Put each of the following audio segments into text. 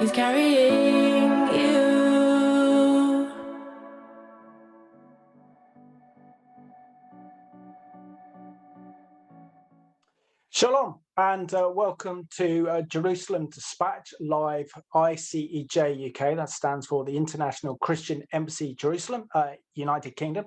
is carrying you. Shalom and welcome to Jerusalem Dispatch Live ICEJ UK. That stands for the International Christian Embassy Jerusalem, United Kingdom.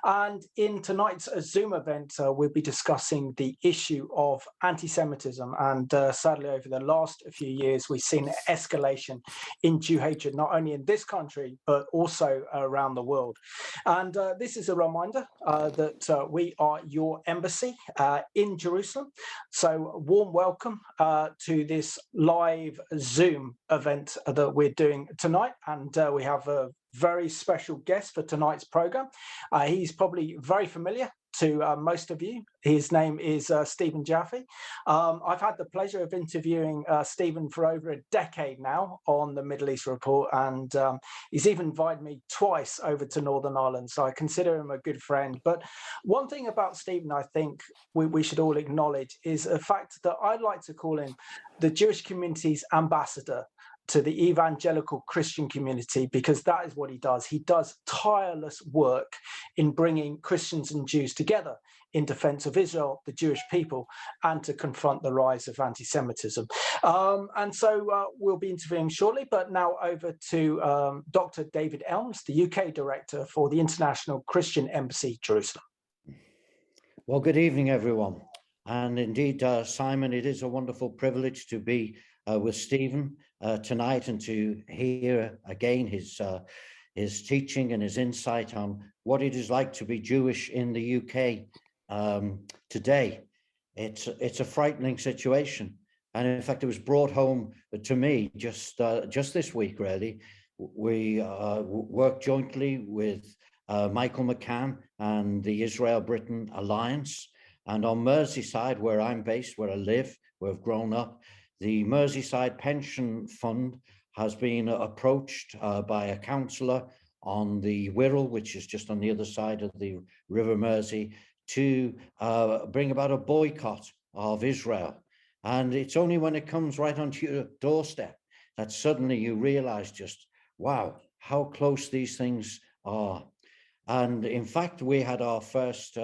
And in tonight's Zoom event, we'll be discussing the issue of anti-Semitism. And sadly, over the last few years, we've seen escalation in Jew hatred, not only in this country, but also around the world. And this is a reminder that we are your embassy in Jerusalem. So warm welcome to this live Zoom event that we're doing tonight. And we have a very special guest for tonight's program. He's probably very familiar to most of you. His name is Stephen Jaffe. I've had the pleasure of interviewing Stephen for over a decade now on the Middle East Report, and he's even invited me twice over to Northern Ireland, so I consider him a good friend. But one thing about Stephen I think we should all acknowledge is the fact that I'd like to call him the Jewish community's ambassador to the evangelical Christian community, because that is what he does. He does tireless work in bringing Christians and Jews together in defense of Israel, the Jewish people, and to confront the rise of anti-Semitism. And so we'll be interviewing shortly, but now over to Dr. David Elms, the UK Director for the International Christian Embassy, Jerusalem. Well, good evening, everyone. And indeed, Simon, it is a wonderful privilege to be with Stephen tonight and to hear again his teaching and his insight on what it is like to be Jewish in the UK today. It's a frightening situation, and in fact, it was brought home to me just this week. Really, we worked jointly with Michael McCann and the Israel-Britain Alliance, and on Merseyside, where I'm based, where I live, where I've grown up. The Merseyside Pension Fund has been approached by a councillor on the Wirral, which is just on the other side of the River Mersey, to bring about a boycott of Israel. And it's only when it comes right onto your doorstep that suddenly you realize just, wow, how close these things are. And in fact, we had our first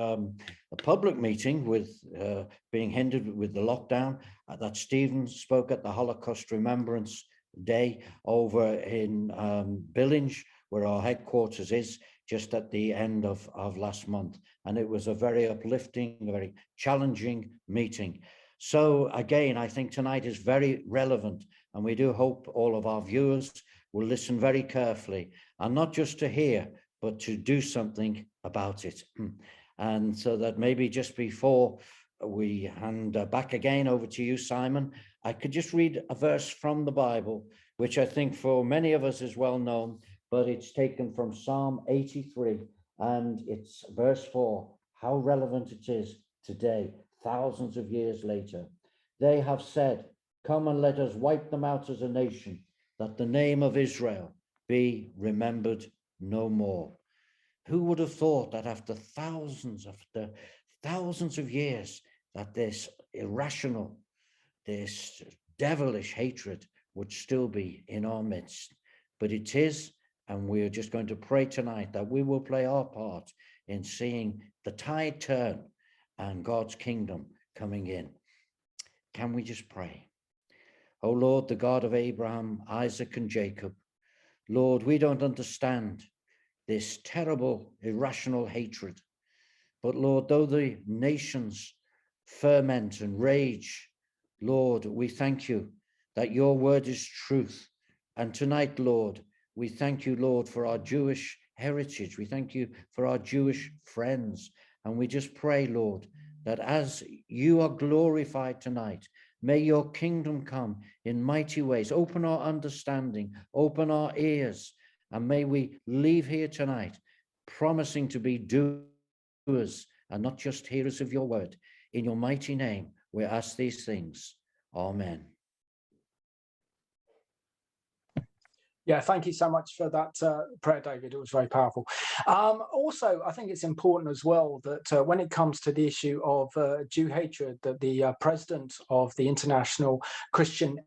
public meeting with being hindered with the lockdown that Stephen spoke at the Holocaust Remembrance Day over in Billinge, where our headquarters is, just at the end of last month. And it was a very uplifting, very challenging meeting. So again, I think tonight is very relevant, and we do hope all of our viewers will listen very carefully, and not just to hear, but to do something about it. And so that maybe just before we hand back again over to you, Simon, I could just read a verse from the Bible, which I think for many of us is well known, but it's taken from Psalm 83, and it's verse 4, how relevant it is today, thousands of years later. They have said, come and let us wipe them out as a nation, that the name of Israel be remembered no more. Who would have thought that after thousands of years that this irrational, this devilish hatred would still be in our midst? But it is, and we're just going to pray tonight that we will play our part in seeing the tide turn and God's kingdom coming in. Can we just pray? Oh Lord, the God of Abraham, Isaac, and Jacob, Lord, we don't understand this terrible, irrational hatred. But Lord, though the nations ferment and rage, Lord, we thank you that your word is truth. And tonight, Lord, we thank you, Lord, for our Jewish heritage. We thank you for our Jewish friends. And we just pray, Lord, that as you are glorified tonight, may your kingdom come in mighty ways. Open our understanding, open our ears, and may we leave here tonight promising to be doers and not just hearers of your word. In your mighty name, we ask these things. Amen. Yeah, thank you so much for that prayer, David. It was very powerful. Also, I think it's important as well that when it comes to the issue of Jew hatred, that the president of the International Christian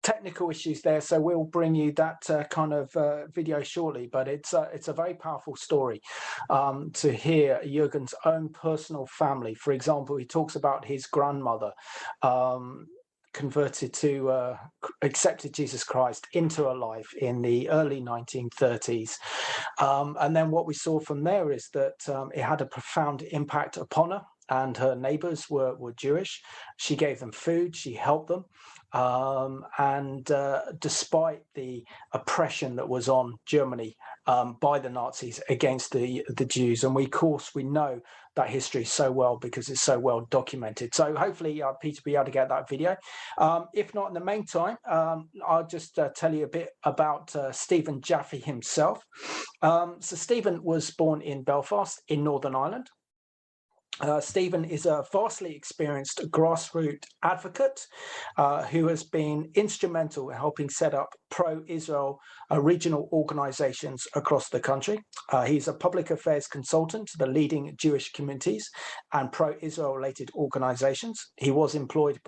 technical issues there, so we'll bring you that kind of video shortly. But it's a very powerful story to hear Jürgen's own personal family. For example, he talks about his grandmother converted to accepted Jesus Christ into her life in the early 1930s, and then what we saw from there is that it had a profound impact upon her, and her neighbors were Jewish. She gave them food, she helped them, and despite the oppression that was on Germany by the Nazis against the Jews, and we know that history so well because it's so well documented. So hopefully Peter will be able to get that video. If not, in the meantime, I'll just tell you a bit about Stephen Jaffe himself. So Stephen was born in Belfast in Northern Ireland. Stephen is a vastly experienced grassroots advocate who has been instrumental in helping set up pro-Israel regional organizations across the country. He's a public affairs consultant to the leading Jewish communities and pro-Israel related organizations. He was employed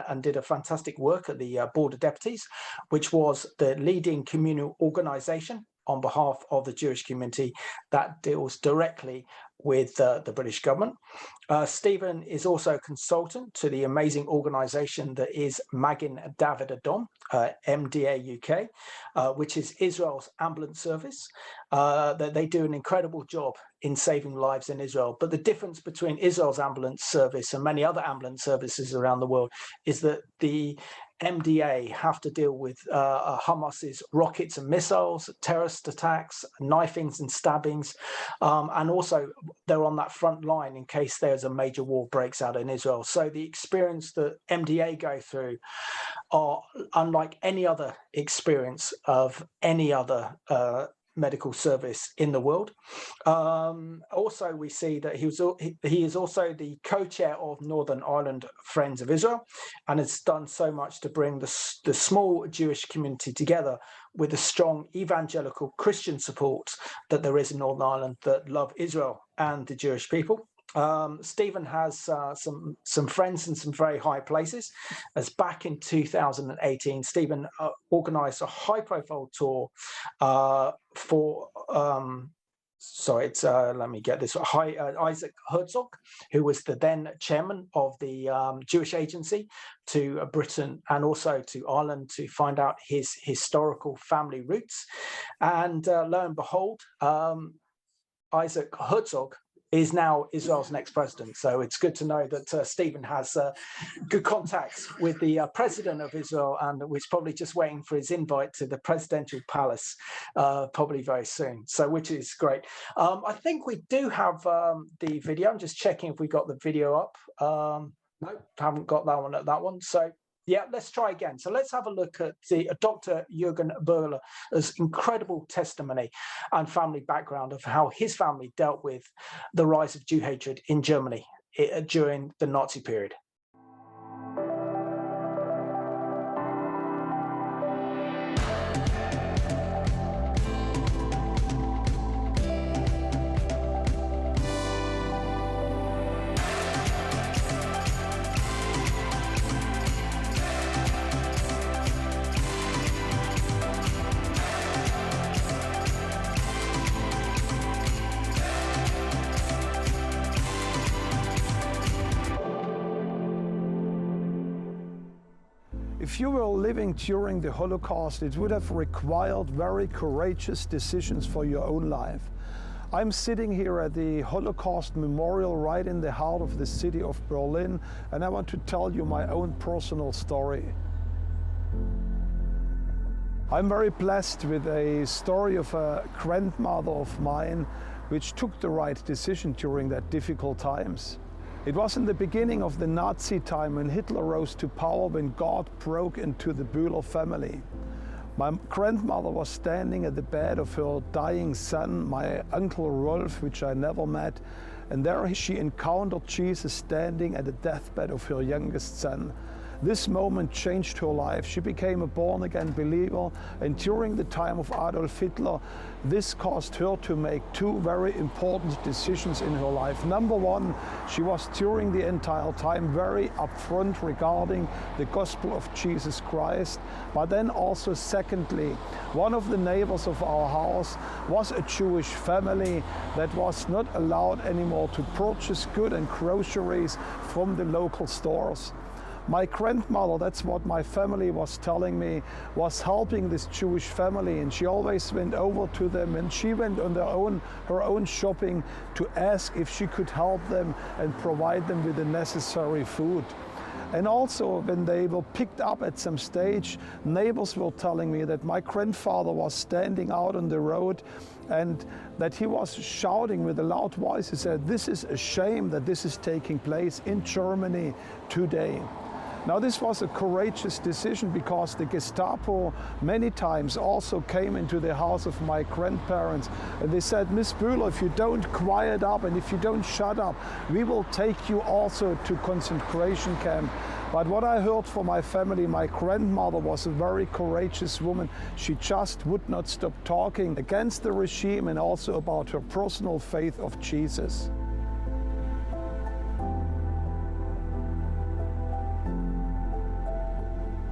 and did a fantastic work at the Board of Deputies, which was the leading communal organization on behalf of the Jewish community that deals directly with the British government. Stephen is also a consultant to the amazing organization that is Magen David Adom, MDA UK, which is Israel's ambulance service. They do an incredible job in saving lives in Israel. But the difference between Israel's ambulance service and many other ambulance services around the world is that the MDA have to deal with Hamas's rockets and missiles, terrorist attacks, knifings and stabbings, and also they're on that front line in case there's a major war breaks out in Israel. So the experience that MDA go through are unlike any other experience of any other medical service in the world. Also, we see that he is also the co-chair of Northern Ireland Friends of Israel, and has done so much to bring the small Jewish community together with the strong evangelical Christian support that there is in Northern Ireland that love Israel and the Jewish people. Stephen has some friends in some very high places, as back in 2018, Stephen organized a high-profile tour for let me get this right. Isaac Herzog, who was the then chairman of the Jewish Agency, to Britain and also to Ireland to find out his historical family roots. And lo and behold, Isaac Herzog is now Israel's next president. So it's good to know that Stephen has good contacts with the president of Israel, and he's probably just waiting for his invite to the presidential palace probably very soon. So which is great. I think we do have the video. I'm just checking if we got the video up. No, haven't got that one at that one. So yeah, let's try again. So let's have a look at the Dr. Jürgen Böhler's incredible testimony and family background of how his family dealt with the rise of Jew hatred in Germany during the Nazi period. If you were living during the Holocaust, it would have required very courageous decisions for your own life. I'm sitting here at the Holocaust Memorial right in the heart of the city of Berlin, and I want to tell you my own personal story. I'm very blessed with a story of a grandmother of mine which took the right decision during that difficult times. It was in the beginning of the Nazi time when Hitler rose to power, when God broke into the Böhler family. My grandmother was standing at the bed of her dying son, my uncle Rolf, which I never met, and there she encountered Jesus standing at the deathbed of her youngest son. This moment changed her life. She became a born-again believer, and during the time of Adolf Hitler, this caused her to make two very important decisions in her life. Number one, she was during the entire time very upfront regarding the gospel of Jesus Christ. But then also secondly, one of the neighbors of our house was a Jewish family that was not allowed anymore to purchase goods and groceries from the local stores. My grandmother, that's what my family was telling me, was helping this Jewish family, and she always went over to them, and she went on her own shopping to ask if she could help them and provide them with the necessary food. And also, when they were picked up at some stage, neighbors were telling me that my grandfather was standing out on the road and that he was shouting with a loud voice. He said, "This is a shame that this is taking place in Germany today." Now, this was a courageous decision because the Gestapo many times also came into the house of my grandparents, and they said, "Miss Bühler, if you don't quiet up and if you don't shut up, we will take you also to concentration camp." But what I heard from my family, my grandmother was a very courageous woman. She just would not stop talking against the regime and also about her personal faith of Jesus.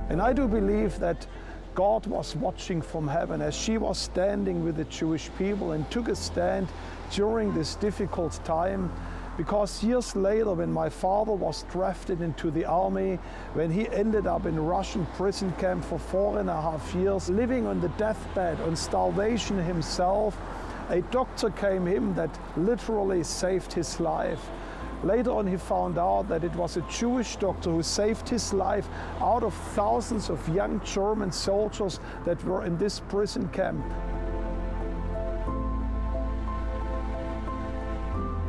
And I do believe that God was watching from heaven as she was standing with the Jewish people and took a stand during this difficult time. Because years later, when my father was drafted into the army, when he ended up in a Russian prison camp for 4.5 years, living on the deathbed, on starvation himself, a doctor came him that literally saved his life. Later on, he found out that it was a Jewish doctor who saved his life out of thousands of young German soldiers that were in this prison camp.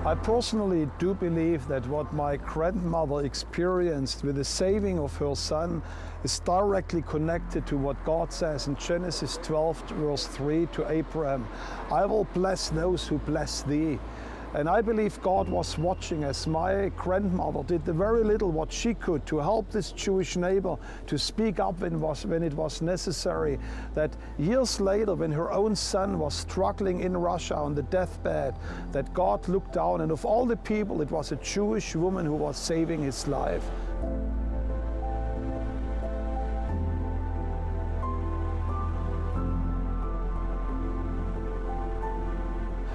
I personally do believe that what my grandmother experienced with the saving of her son is directly connected to what God says in Genesis 12, verse 3 to Abraham, "I will bless those who bless thee." And I believe God was watching as my grandmother did the very little what she could to help this Jewish neighbor to speak up when it was necessary. That years later, when her own son was struggling in Russia on the deathbed, that God looked down, and of all the people, it was a Jewish woman who was saving his life.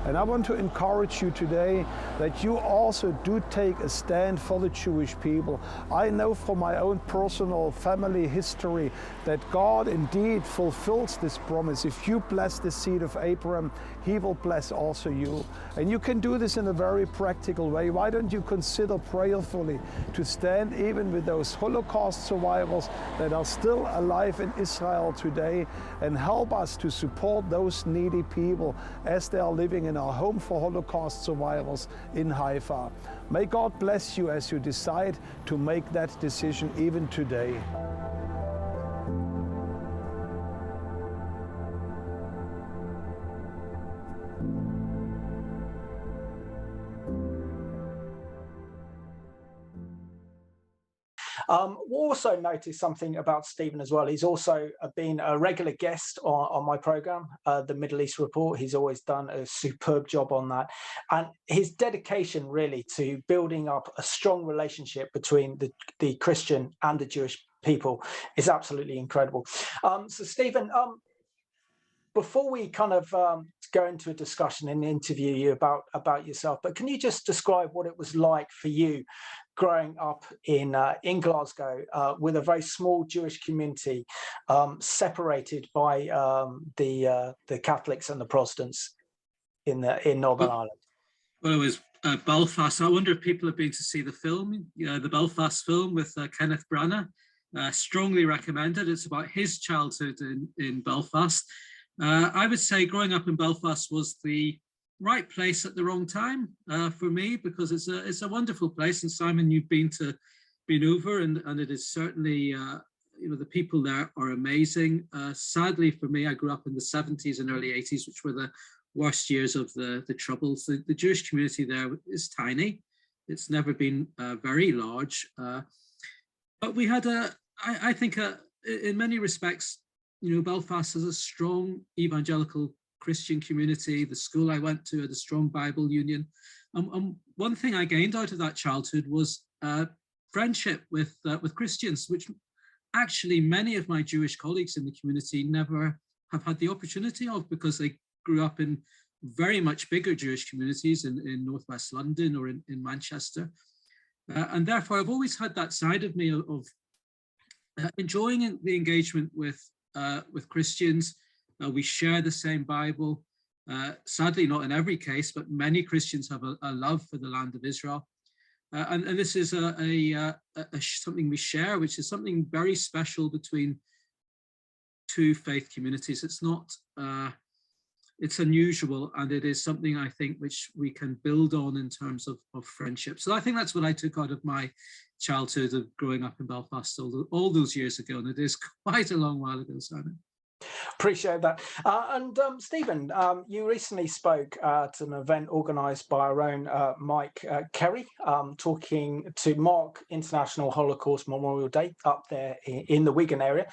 And I want to encourage you today that you also do take a stand for the Jewish people. I know from my own personal family history that God indeed fulfills this promise. If you bless the seed of Abraham, he will bless also you. And you can do this in a very practical way. Why don't you consider prayerfully to stand even with those Holocaust survivors that are still alive in Israel today, and help us to support those needy people as they are living in our home for Holocaust survivors in Haifa. May God bless you as you decide to make that decision even today. We'll also notice something about Stephen as well. He's also been a regular guest on my program, the Middle East Report. He's always done a superb job on that. And his dedication really to building up a strong relationship between the Christian and the Jewish people is absolutely incredible. So Stephen, before we kind of go into a discussion and interview you about yourself, but can you just describe what it was like for you growing up in Glasgow with a very small Jewish community, separated by the Catholics and the Protestants in Northern Ireland? Well, it was Belfast. I wonder if people have been to see the film, the Belfast film with Kenneth Branagh. Strongly recommended. It's about his childhood in Belfast. I would say growing up in Belfast was the right place at the wrong time for me, because it's a wonderful place. And Simon, you've been over, and it is certainly the people there are amazing. Sadly for me, I grew up in the 70s and early 80s, which were the worst years of the Troubles. The Jewish community there is tiny. It's never been very large. But we had I think in many respects, Belfast has a strong evangelical Christian community. The school I went to had a strong Bible union. And one thing I gained out of that childhood was friendship with Christians, which actually many of my Jewish colleagues in the community never have had the opportunity of, because they grew up in very much bigger Jewish communities in Northwest London or in Manchester. And therefore, I've always had that side of me of enjoying the engagement with Christians. We share the same Bible. Sadly, not in every case, but many Christians have a love for the land of Israel. And this is something we share, which is something very special between two faith communities. It's not, it's unusual, and it is something I think which we can build on in terms of friendship. So I think that's what I took out of my childhood of growing up in Belfast all those years ago, and it is quite a long while ago, Simon. Appreciate that. And Stephen, you recently spoke at an event organised by our own Mike Kerry, talking to mark International Holocaust Memorial Day up there in the Wigan area.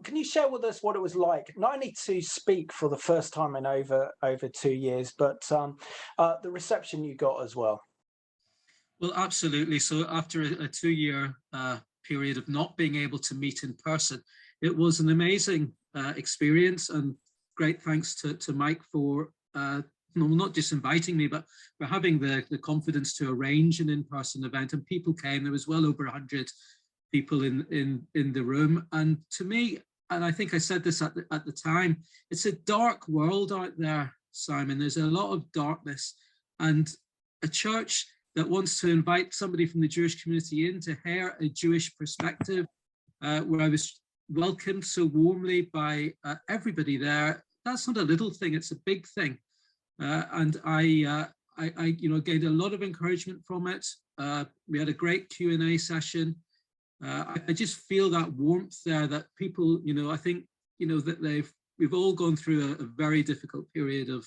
Can you share with us what it was like, not only to speak for the first time in over 2 years, but the reception you got as well? Well, absolutely. So after a 2-year period of not being able to meet in person, it was an amazing experience, and great thanks to Mike for not just inviting me, but for having the confidence to arrange an in-person event. And people came. There was well over 100 people in the room. And to me, and I think I said this at the time, it's a dark world out there, Simon. There's a lot of darkness, and a church that wants to invite somebody from the Jewish community in to hear a Jewish perspective, where I was welcomed so warmly by everybody there. That's not a little thing, it's a big thing. And I gained a lot of encouragement from it. We had a great Q&A session. I just feel that warmth there, that people, I think, that we've all gone through a very difficult period of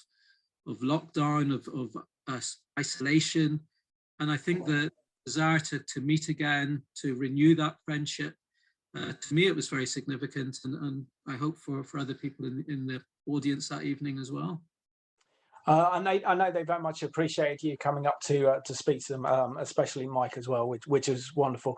lockdown, of isolation. And I think the desire to meet again, to renew that friendship, to me, it was very significant, and I hope for other people in the audience that evening as well. I know they very much appreciated you coming up to speak to them, especially Mike as well, which is wonderful.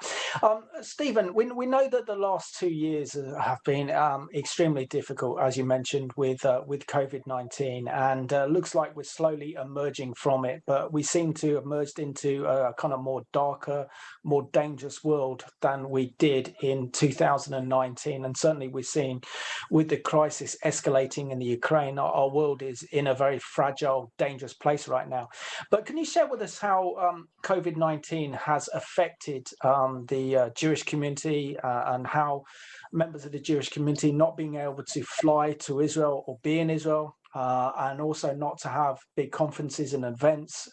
Stephen, we know that the last 2 years have been extremely difficult, as you mentioned, with COVID-19, and looks like we're slowly emerging from it. But we seem to have merged into a kind of more darker, more dangerous world than we did in 2019. And certainly we're seeing, with the crisis escalating in the Ukraine, our world is in a very fragile, dangerous place right now. But can you share with us how COVID-19 has affected the Jewish community, and how members of the Jewish community not being able to fly to Israel or be in Israel, and also not to have big conferences and events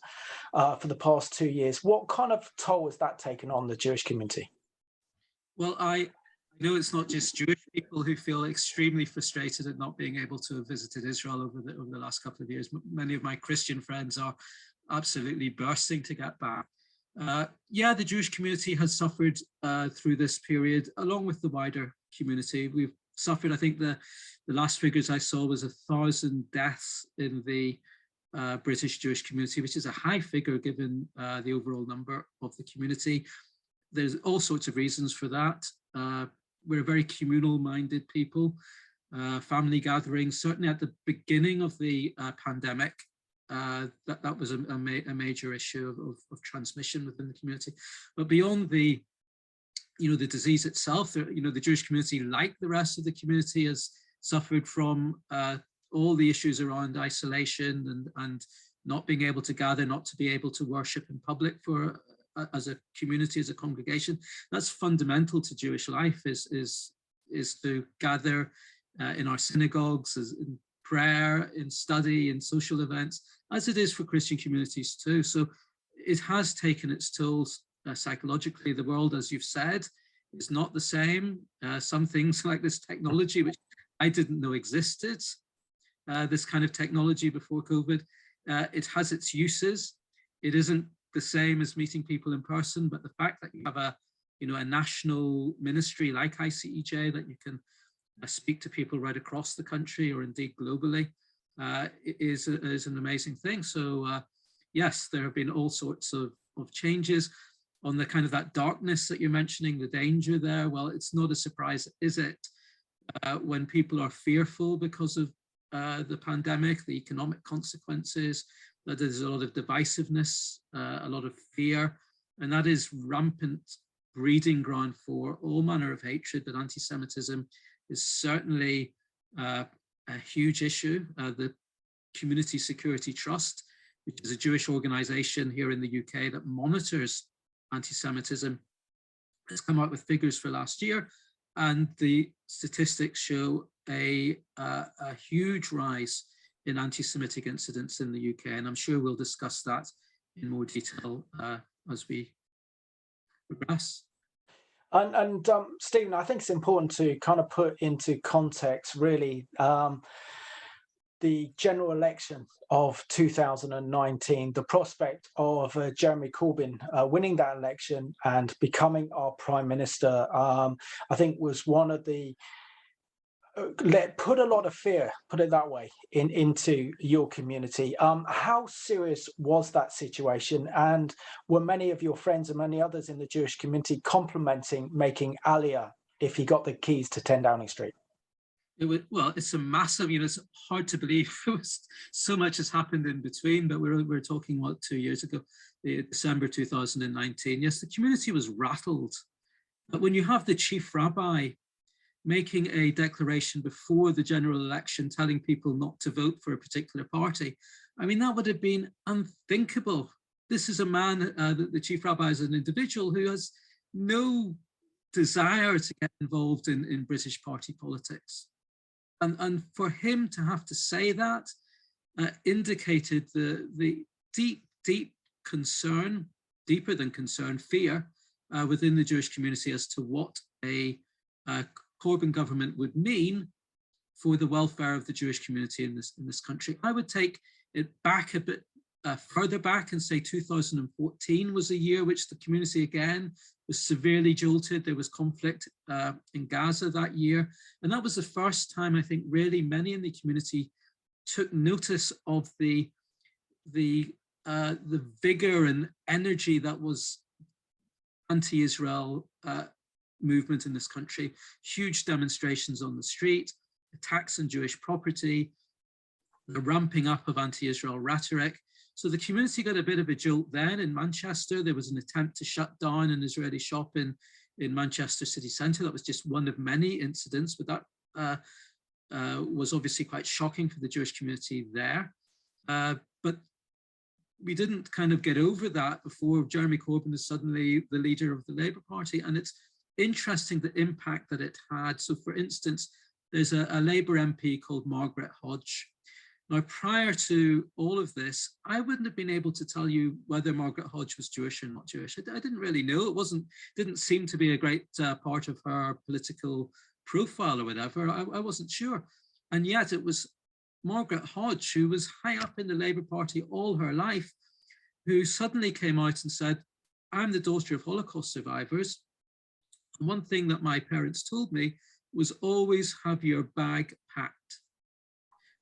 for the past 2 years? What kind of toll has that taken on the Jewish community? Well, I know it's not just Jewish people who feel extremely frustrated at not being able to have visited Israel over the last couple of years. Many of my Christian friends are absolutely bursting to get back. Yeah, the Jewish community has suffered through this period, along with the wider community. We've suffered, I think the last figures I saw was 1,000 deaths in the British Jewish community, which is a high figure given the overall number of the community. There's all sorts of reasons for that. We're a very communal-minded people. Family gatherings, certainly at the beginning of the pandemic, that was a major issue of transmission within the community. But beyond the disease itself, the Jewish community, like the rest of the community, has suffered from all the issues around isolation and not being able to gather, not to be able to worship in public as a community, as a congregation. That's fundamental to Jewish life, is to gather in our synagogues, in prayer, in study, in social events, as it is for Christian communities too. So it has taken its tolls psychologically. The world, as you've said, is not the same. Some things like this technology, which I didn't know existed, this kind of technology before COVID, it has its uses. It isn't the same as meeting people in person, but the fact that you have a national ministry like ICEJ that you can speak to people right across the country or indeed globally is an amazing thing. So yes, there have been all sorts of changes on the kind of that darkness that you're mentioning, the danger there. Well, it's not a surprise, is it? When people are fearful because of the pandemic, the economic consequences, that there's a lot of divisiveness, a lot of fear, and that is rampant breeding ground for all manner of hatred. But anti-Semitism is certainly a huge issue. The Community Security Trust, which is a Jewish organization here in the UK that monitors anti-Semitism, has come out with figures for last year, and the statistics show a huge rise in anti-Semitic incidents in the UK, and I'm sure we'll discuss that in more detail as we progress. And Stephen, I think it's important to kind of put into context really the general election of 2019, the prospect of Jeremy Corbyn winning that election and becoming our Prime Minister, I think was one of the, put a lot of fear, put it that way, into your community. How serious was that situation? And were many of your friends and many others in the Jewish community complimenting making Aliyah if he got the keys to 10 Downing Street? Well, it's a massive, it's hard to believe so much has happened in between, but we're talking, what, 2 years ago, December 2019. Yes, the community was rattled. But when you have the chief rabbi making a declaration before the general election telling people not to vote for a particular party, I mean, that would have been unthinkable. This is a man, the chief rabbi is an individual who has no desire to get involved in British party politics. And for him to have to say that indicated the deep concern, deeper than concern, fear within the Jewish community as to what a Corbyn government would mean for the welfare of the Jewish community in this country. I would take it back a bit further back and say 2014 was a year which the community again was severely jolted. There was conflict in Gaza that year. And that was the first time, I think, really many in the community took notice of the vigor and energy that was anti-Israel movement in this country. Huge demonstrations on the street, attacks on Jewish property, the ramping up of anti-Israel rhetoric. So the community got a bit of a jolt then. In Manchester, there was an attempt to shut down an Israeli shop in Manchester city centre. That was just one of many incidents, but that was obviously quite shocking for the Jewish community there. But we didn't kind of get over that before Jeremy Corbyn is suddenly the leader of the Labour Party. And it's interesting the impact that it had. So for instance, there's a Labour MP called Margaret Hodge. Now, prior to all of this, I wouldn't have been able to tell you whether Margaret Hodge was Jewish or not Jewish. I didn't really know. It didn't seem to be a great part of her political profile or whatever. I wasn't sure. And yet it was Margaret Hodge, who was high up in the Labour Party all her life, who suddenly came out and said, I'm the daughter of Holocaust survivors. And one thing that my parents told me was always have your bag packed.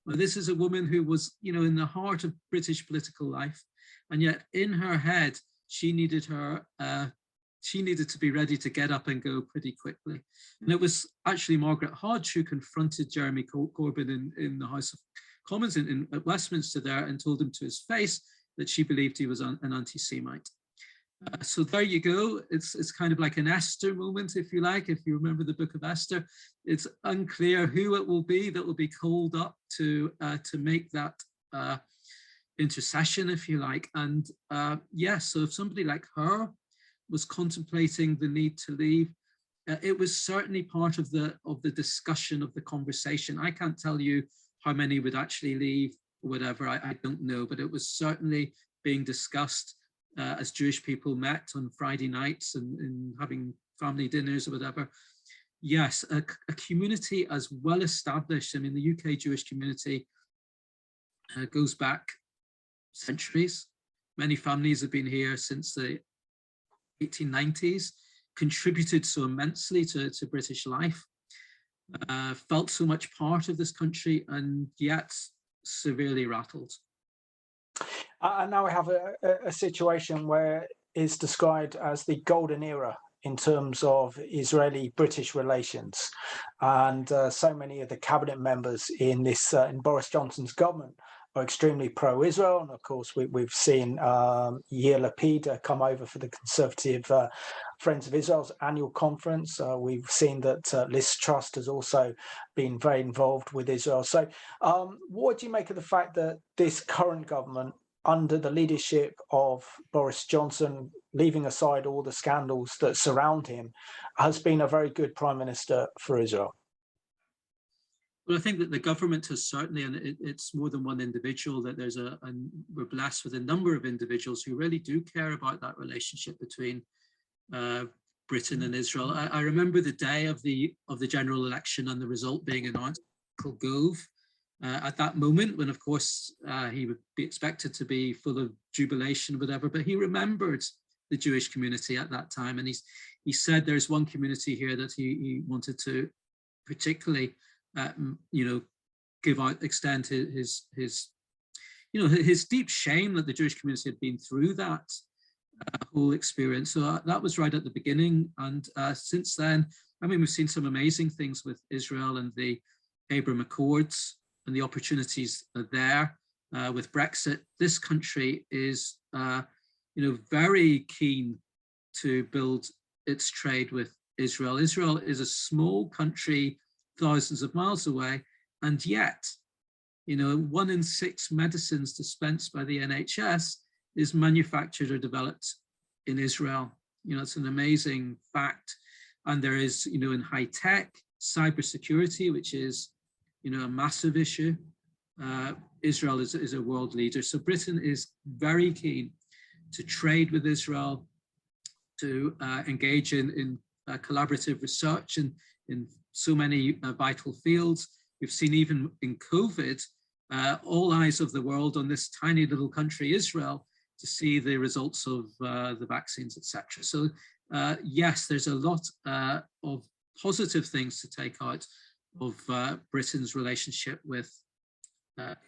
Well, this is a woman who was, in the heart of British political life, and yet in her head, she needed to be ready to get up and go pretty quickly. And it was actually Margaret Hodge who confronted Jeremy Corbyn in the House of Commons at Westminster there and told him to his face that she believed he was an anti-Semite. So there you go. It's kind of like an Esther moment, if you like. If you remember the book of Esther, it's unclear who it will be that will be called up to make that intercession, if you like. And yes, so if somebody like her was contemplating the need to leave, it was certainly part of the discussion, of the conversation. I can't tell you how many would actually leave or whatever. I don't know, but it was certainly being discussed. As Jewish people met on Friday nights and having family dinners or whatever. Yes, a community as well established. I mean, the UK Jewish community goes back centuries. Many families have been here since the 1890s. contributed so immensely to British life, felt so much part of this country, and yet severely rattled. And now we have a situation where it's described as the golden era in terms of Israeli-British relations, and so many of the cabinet members in Boris Johnson's government are extremely pro-Israel. And of course, we've seen Yair Lapid come over for the Conservative Friends of Israel's annual conference. We've seen that Liz Truss has also been very involved with Israel. So what do you make of the fact that this current government, under the leadership of Boris Johnson, leaving aside all the scandals that surround him, has been a very good prime minister for Israel? Well, I think that the government has certainly, and it's more than one individual, that we're blessed with a number of individuals who really do care about that relationship between Britain and Israel. I remember the day of the general election and the result being announced, Michael Gove, at that moment, when of course he would be expected to be full of jubilation or whatever, but he remembered the Jewish community at that time, and he said there's one community here that he wanted to particularly extend his deep shame that the Jewish community had been through that whole experience. So that was right at the beginning, and since then, I mean, we've seen some amazing things with Israel and the Abraham Accords and the opportunities there. With Brexit, this country is very keen to build its trade with Israel. Israel is a small country, thousands of miles away, and yet, 1 in 6 medicines dispensed by the NHS is manufactured or developed in Israel. It's an amazing fact. And there is, in high tech, cybersecurity, which is, a massive issue. Israel is a world leader. So Britain is very keen to trade with Israel, to engage in collaborative research and in so many vital fields. We've seen even in COVID, all eyes of the world on this tiny little country, Israel, to see the results of the vaccines, etc. So yes, there's a lot of positive things to take out of Britain's relationship with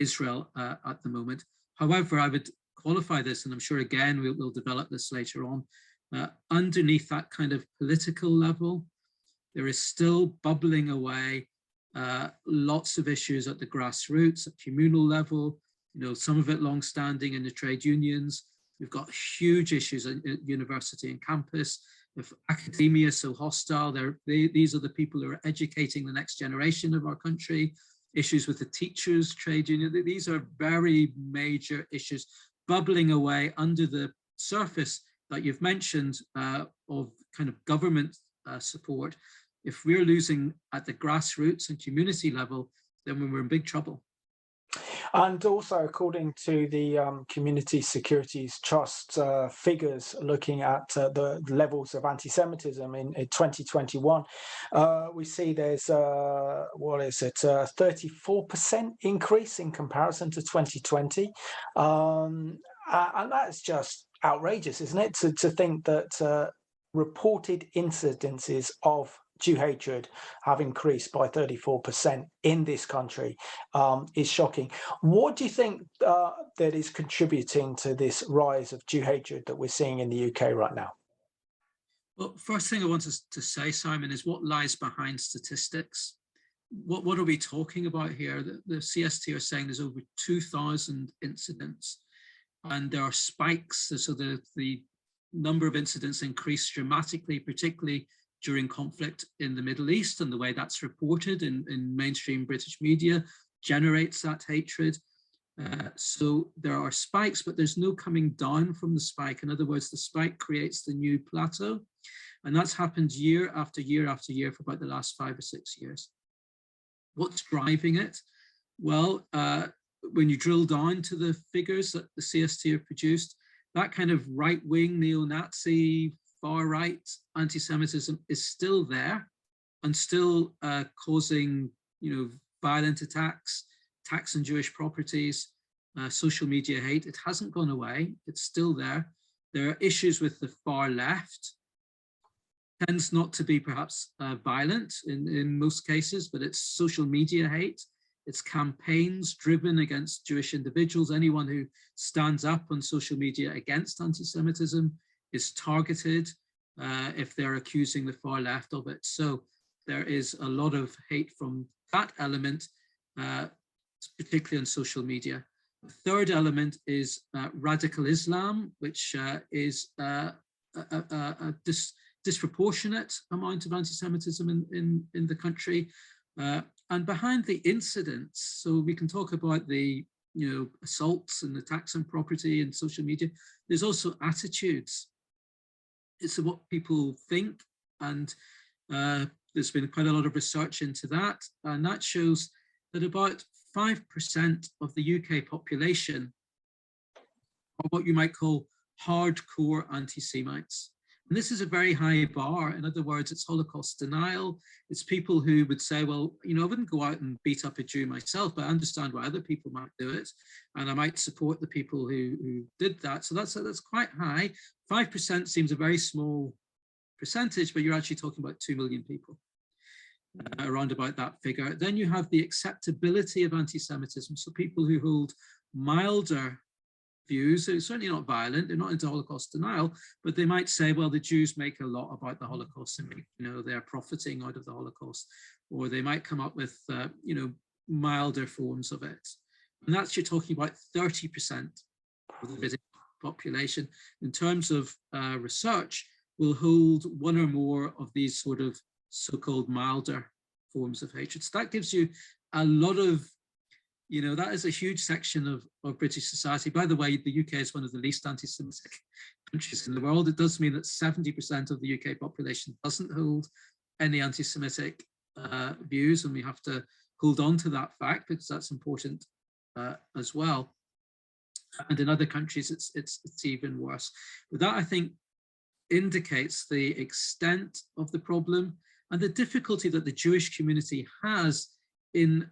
Israel at the moment. However, I would qualify this, and I'm sure again we'll develop this later on, underneath that kind of political level, there is still bubbling away lots of issues at the grassroots, at communal level, some of it long-standing in the trade unions. We've got huge issues at university and campus. If academia is so hostile, these are the people who are educating the next generation of our country. Issues with the teachers, trade union, these are very major issues bubbling away under the surface that you've mentioned of kind of government support. If we're losing at the grassroots and community level, then we're in big trouble. And also, according to the Community Securities Trust figures, looking at the levels of anti-Semitism in 2021, we see there's a 34% increase in comparison to 2020. And that's just outrageous, isn't it? To think that reported incidences of Jew hatred have increased by 34% in this country is shocking. What do you think that is contributing to this rise of Jew hatred that we're seeing in the UK right now? Well, first thing I want to say, Simon, is what lies behind statistics. What are we talking about here? The CST are saying there's over 2,000 incidents, and there are spikes. So the number of incidents increased dramatically, particularly during conflict in the Middle East, and the way that's reported in mainstream British media generates that hatred. So there are spikes, but there's no coming down from the spike. In other words, the spike creates the new plateau, and that's happened year after year after year for about the last 5 or 6 years. What's driving it? Well, when you drill down to the figures that the CST have produced, that kind of right-wing neo-Nazi, far-right anti-Semitism is still there and still causing, violent attacks on Jewish properties, social media hate. It hasn't gone away. It's still there. There are issues with the far left, tends not to be perhaps violent in most cases, but it's social media hate. It's campaigns driven against Jewish individuals. Anyone who stands up on social media against anti-Semitism is targeted if they're accusing the far left of it. So there is a lot of hate from that element, particularly on social media. The third element is radical Islam, which is a disproportionate amount of anti-Semitism in the country. And behind the incidents, so we can talk about the assaults and attacks on property and social media, there's also attitudes. It's what people think, and there's been quite a lot of research into that, and that shows that about 5% of the UK population are what you might call hardcore anti-Semites. And this is a very high bar. In other words, it's Holocaust denial. It's people who would say, well, I wouldn't go out and beat up a Jew myself, but I understand why other people might do it. And I might support the people who did that. So that's quite high. 5% seems a very small percentage, but you're actually talking about 2 million people, around about that figure. Then you have the acceptability of anti-Semitism. So people who hold milder views, so certainly not violent, they're not into Holocaust denial, but they might say, well, the Jews make a lot about the Holocaust and they're profiting out of the Holocaust, or they might come up with milder forms of it. And that's, you're talking about 30% of the British population. In terms of research, will hold one or more of these sort of so-called milder forms of hatred. So that gives you a lot of, that is a huge section of British society. By the way, the UK is one of the least anti-Semitic countries in the world. It does mean that 70% of the UK population doesn't hold any anti-Semitic views, and we have to hold on to that fact because that's important as well. And in other countries, it's even worse. But that, I think, indicates the extent of the problem and the difficulty that the Jewish community has in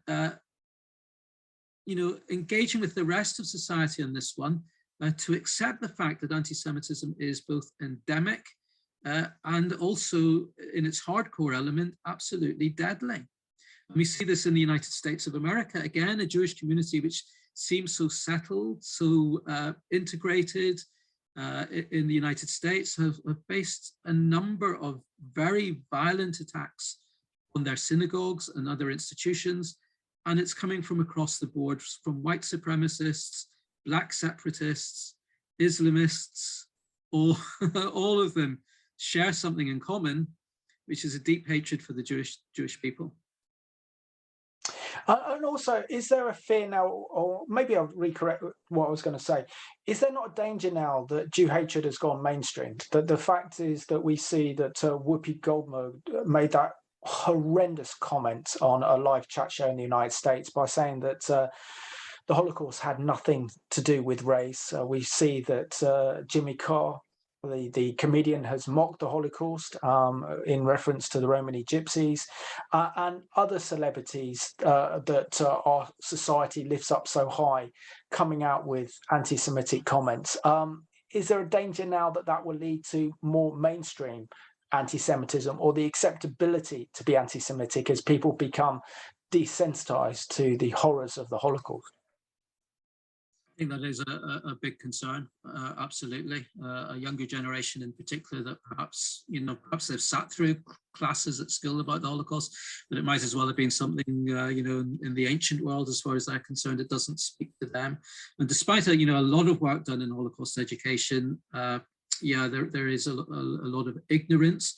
engaging with the rest of society on this one, to accept the fact that anti-Semitism is both endemic and also in its hardcore element, absolutely deadly. And we see this in the United States of America, again, a Jewish community which seems so settled, so integrated in the United States, have faced a number of very violent attacks on their synagogues and other institutions. And it's coming from across the board, from white supremacists, black separatists, Islamists, all of them share something in common, which is a deep hatred for the Jewish people. And also, is there a fear now, or maybe I'll recorrect what I was going to say, is there not a danger now that Jew hatred has gone mainstream? That the fact is that we see that Whoopi Goldberg made that horrendous comment on a live chat show in the United States by saying that the Holocaust had nothing to do with race. We see that Jimmy Carr, the comedian, has mocked the Holocaust in reference to the Romani gypsies, and other celebrities that our society lifts up so high, coming out with anti-Semitic comments. Is there a danger now that that will lead to more mainstream anti-Semitism, or the acceptability to be anti-Semitic as people become desensitized to the horrors of the Holocaust? I think that is a big concern, absolutely. A younger generation in particular that perhaps they've sat through classes at school about the Holocaust, but it might as well have been something, in the ancient world, as far as they're concerned, it doesn't speak to them. And despite a lot of work done in Holocaust education, there is a lot of ignorance,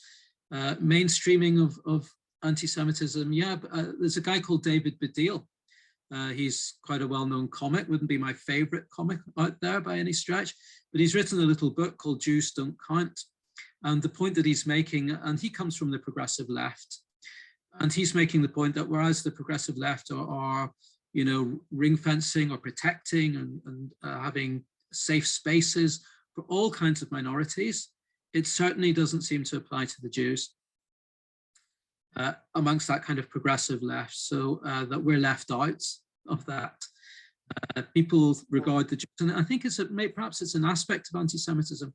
mainstreaming of anti-Semitism. There's a guy called David Baddiel. He's quite a well-known comic, wouldn't be my favorite comic out there by any stretch, but he's written a little book called Jews Don't Count. And the point that he's making, and he comes from the progressive left, and he's making the point that whereas the progressive left are ring fencing or protecting and having safe spaces for all kinds of minorities, it certainly doesn't seem to apply to the Jews amongst that kind of progressive left, so that we're left out of that. People regard the Jews, and I think perhaps it's an aspect of anti-Semitism,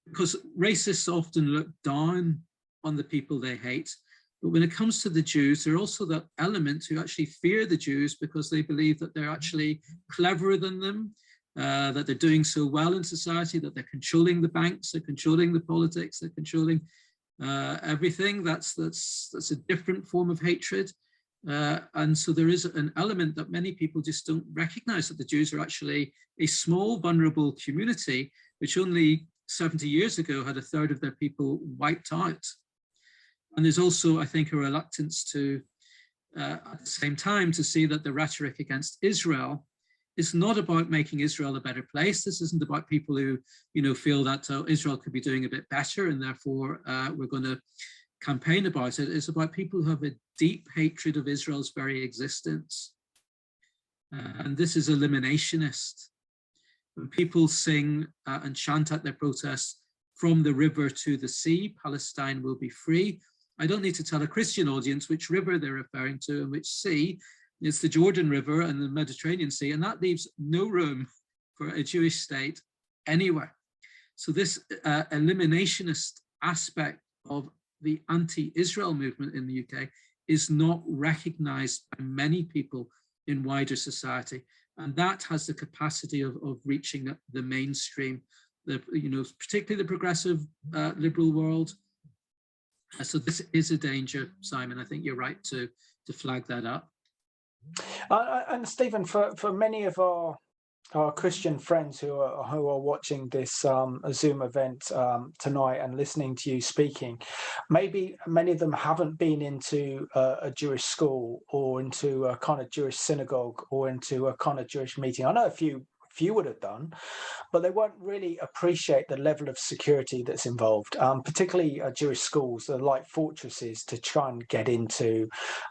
because racists often look down on the people they hate. But when it comes to the Jews, there are also that element who actually fear the Jews because they believe that they're actually cleverer than them, that they're doing so well in society, that they're controlling the banks, they're controlling the politics, they're controlling everything. That's a different form of hatred. And so there is an element that many people just don't recognize, that the Jews are actually a small, vulnerable community, which only 70 years ago had a third of their people wiped out. And there's also, I think, a reluctance to, at the same time, to see that the rhetoric against Israel is not about making Israel a better place. This isn't about people who, feel that Israel could be doing a bit better and therefore we're going to campaign about it. It's about people who have a deep hatred of Israel's very existence. And this is eliminationist. When people sing and chant at their protests, "From the river to the sea, Palestine will be free," I don't need to tell a Christian audience which river they're referring to and which sea. It's the Jordan River and the Mediterranean Sea, and that leaves no room for a Jewish state anywhere. So this eliminationist aspect of the anti-Israel movement in the UK is not recognized by many people in wider society. And that has the capacity of reaching the mainstream, particularly the progressive liberal world. So this is a danger, Simon. I think you're right to flag that up. And Stephen, for many of our Christian friends who are watching this Zoom event tonight and listening to you speaking, maybe many of them haven't been into a Jewish school or into a kind of Jewish synagogue or into a kind of Jewish meeting. I know a few would have done, but they won't really appreciate the level of security that's involved, particularly Jewish schools. They're like fortresses to try and get into.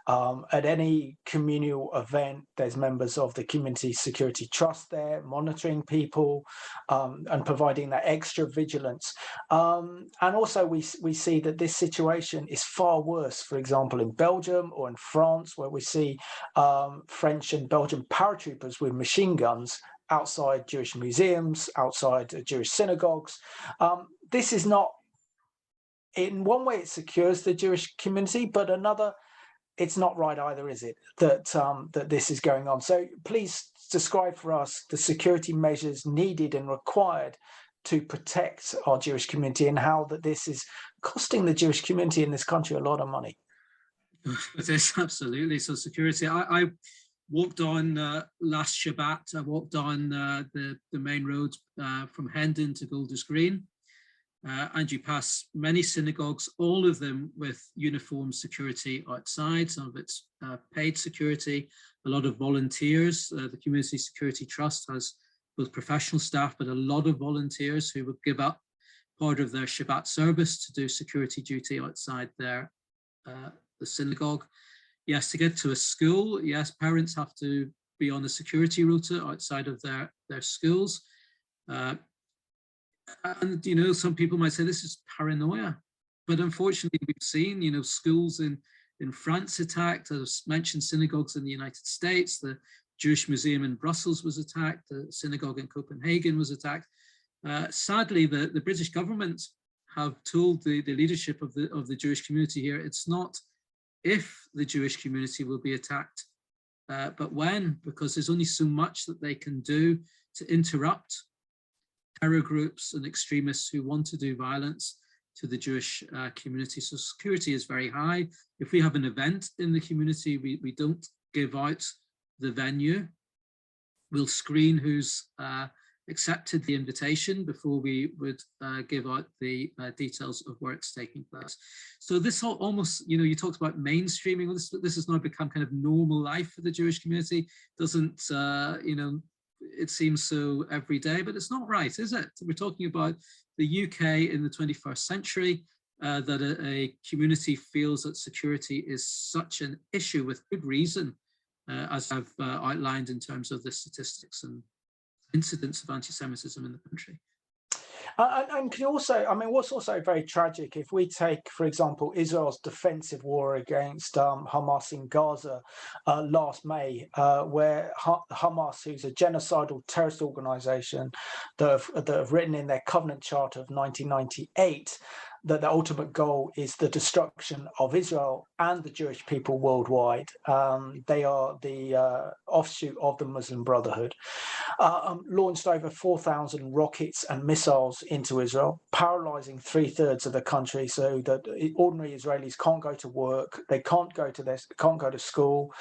At any communal event, there's members of the Community Security Trust there monitoring people and providing that extra vigilance. And also we see that this situation is far worse, for example, in Belgium or in France, where we see French and Belgian paratroopers with machine guns outside Jewish museums, outside Jewish synagogues. This is not, in one way it secures the Jewish community, but another, it's not right either, is it, that this is going on? So please describe for us the security measures needed and required to protect our Jewish community, and how that this is costing the Jewish community in this country a lot of money. It is, absolutely. So security, I walked on last Shabbat. I walked on the main road from Hendon to Golders Green, and you pass many synagogues, all of them with uniformed security outside. Some of it's paid security, a lot of volunteers. The Community Security Trust has both professional staff, but a lot of volunteers who would give up part of their Shabbat service to do security duty outside the synagogue. Yes, to get to a school, yes, parents have to be on a security rota outside of their schools. And, some people might say this is paranoia, but unfortunately we've seen, schools in France attacked, as mentioned, synagogues in the United States, the Jewish Museum in Brussels was attacked, the synagogue in Copenhagen was attacked. Sadly, the British government have told the leadership of the Jewish community here, it's not if the Jewish community will be attacked, but when, because there's only so much that they can do to interrupt terror groups and extremists who want to do violence to the Jewish community. So security is very high. If we have an event in the community, we don't give out the venue. We'll screen who's accepted the invitation before we would give out the details of where it's taking place. So this almost, you talked about mainstreaming. This has now become kind of normal life for the Jewish community. Doesn't, it seems so every day, but it's not right, is it? We're talking about the UK in the 21st century, that a community feels that security is such an issue with good reason, as I've outlined in terms of the statistics and incidents of anti-Semitism in the country. And can you also, what's also very tragic, if we take, for example, Israel's defensive war against Hamas in Gaza last May, where Hamas, who's a genocidal terrorist organization that have written in their covenant charter of 1998 that the ultimate goal is the destruction of Israel and the Jewish people worldwide. They are the offshoot of the Muslim Brotherhood. Launched over 4,000 rockets and missiles into Israel, paralyzing 3/3 of the country, so that ordinary Israelis can't go to work, they can't go to school,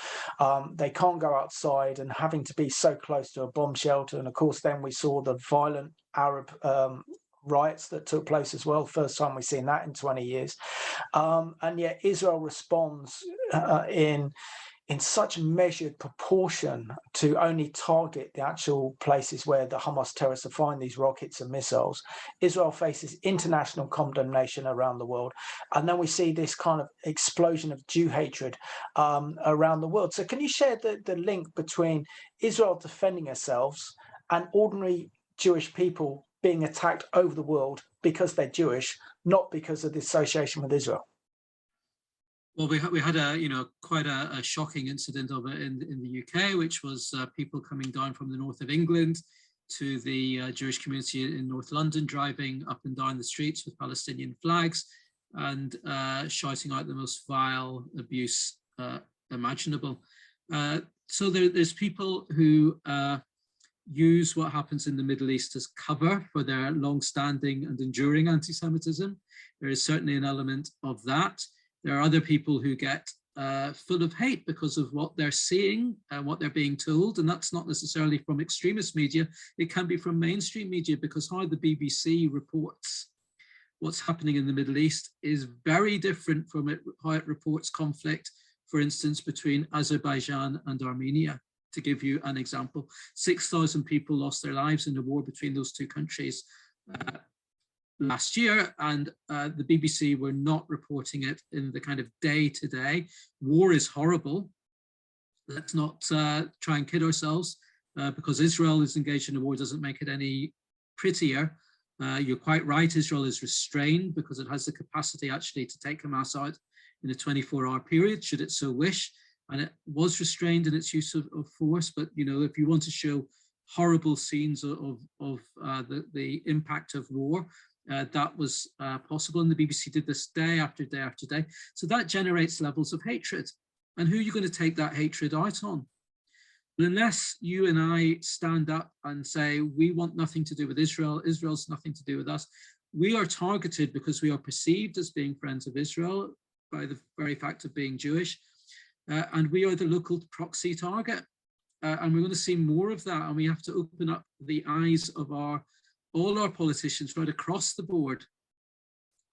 they can't go outside, and having to be so close to a bomb shelter. And of course, then we saw the violent Arab riots that took place as well. First time we've seen that in 20 years. And yet Israel responds in such measured proportion to only target the actual places where the Hamas terrorists are firing these rockets and missiles. Israel faces international condemnation around the world. And then we see this kind of explosion of Jew hatred around the world. So can you share the link between Israel defending themselves and ordinary Jewish people being attacked over the world because they're Jewish, not because of the association with Israel? Well, we had quite a shocking incident of it in the UK, which was people coming down from the north of England to the Jewish community in North London, driving up and down the streets with Palestinian flags and shouting out the most vile abuse imaginable. So there's people who use what happens in the Middle East as cover for their long-standing and enduring anti-Semitism. There is certainly an element of that. There are other people who get full of hate because of what they're seeing and what they're being told, and that's not necessarily from extremist media. It can be from mainstream media, because how the BBC reports what's happening in the Middle East is very different from how it reports conflict, for instance, between Azerbaijan and Armenia. To give you an example, 6,000 people lost their lives in the war between those two countries last year, and the BBC were not reporting it in the kind of day-to-day. War is horrible. Let's not try and kid ourselves. Because Israel is engaged in a war doesn't make it any prettier. You're quite right, Israel is restrained because it has the capacity actually to take Hamas out in a 24-hour period, should it so wish. And it was restrained in its use of force. But if you want to show horrible scenes of the impact of war, that was possible, and the BBC did this day after day after day. So that generates levels of hatred. And who are you going to take that hatred out on? Well, unless you and I stand up and say, we want nothing to do with Israel, Israel's nothing to do with us, we are targeted because we are perceived as being friends of Israel by the very fact of being Jewish, and we are the local proxy target. And we're going to see more of that, and we have to open up the eyes of all our politicians right across the board,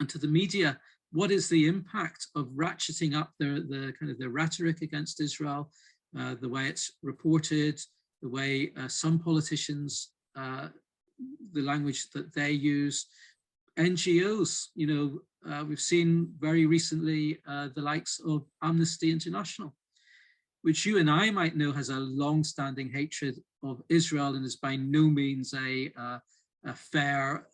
and to the media. What is the impact of ratcheting up the rhetoric against Israel, the way it's reported, the way some politicians, the language that they use, NGOs, we've seen very recently the likes of Amnesty International, which you and I might know has a long-standing hatred of Israel and is by no means a fair,